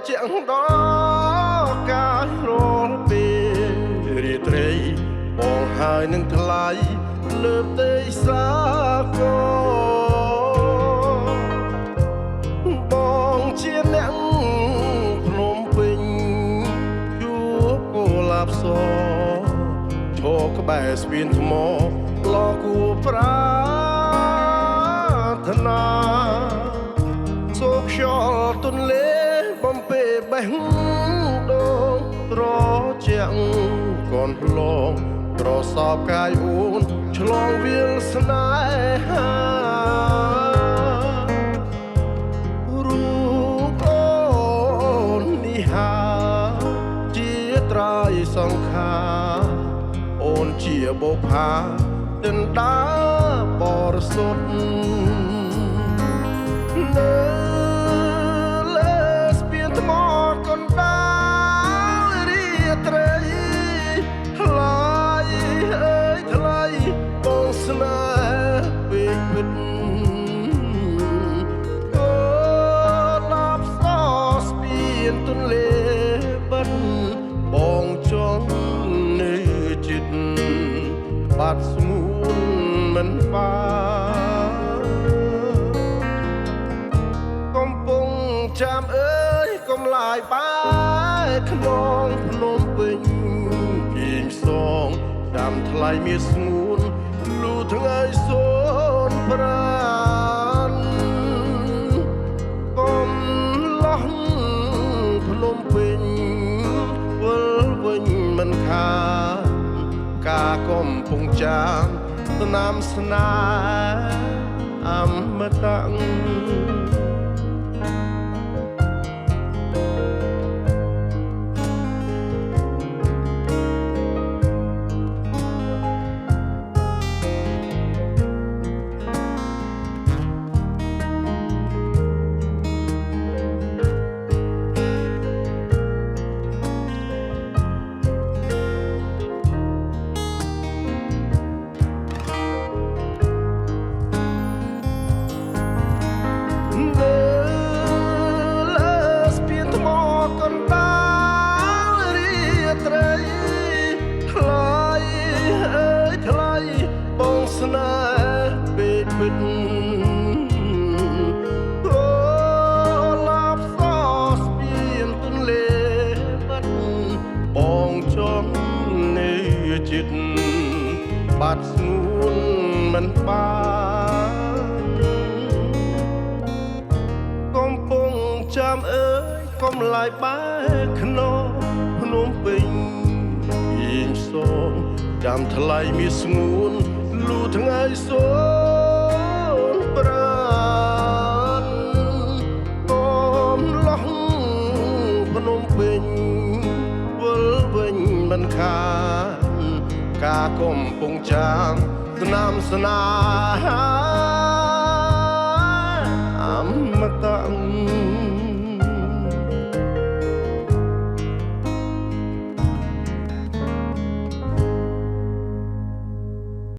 ជាងដល់ការរលពេលរីត្រីបងហើយនឹងថ្លៃលើផ្ទៃសាគរបងជាអ្នកភ្នំពេញជួបកុលាបសឈរក្បែរស្ពានថ្មឡគួប្រាថ្នាសូខ្យល់ទន្លេបំពេបេះដូងត្រជាក់កូនផ្លងប្រសពកាយអូនឆ្លងវាលស្នេហារូបអូននេះហាជាត្រៃសង្ខារអូនជាបុប្ផាដិនដាបរិសុទ្ធនៅលើស្ពានថ្មកណ្ដាលរាត្រីថ្លៃអើយថ្លៃបងស្នេហ៍ពេកពិតអូឡាប់សស្ពានទន្លេបាត់បងចង់នៅចិត្តបាត់ស្ងួនមិនបានកំពុងចាំអើយកុំឡាយបែកក្នុងភ្នំពេញគៀងសងចាំថ្លៃមានស្ងួនលូថ្ងៃសូនប្រានកុំលោះភ្នំពេញវិលវិញមិនខានការកំពុងចាំស្នាមស្នេហ៍អមតៈស្នេហ៍ពេកពិតអូឡាប់សស្ពានទន្លេបាត់បងចង់នៅចិត្តបាត់ស្ងួនមិនបានកំពុងចាំអើយកុំឡាយបែកក្នុងភ្នំពេញយីងសងចាំថ្លៃមានស្ងួនលូថ្ងៃសូនប្រានកុំលោះភ្នំពេញវិលវិញមិនខានការកំពុងចាំស្នាមស្នេហា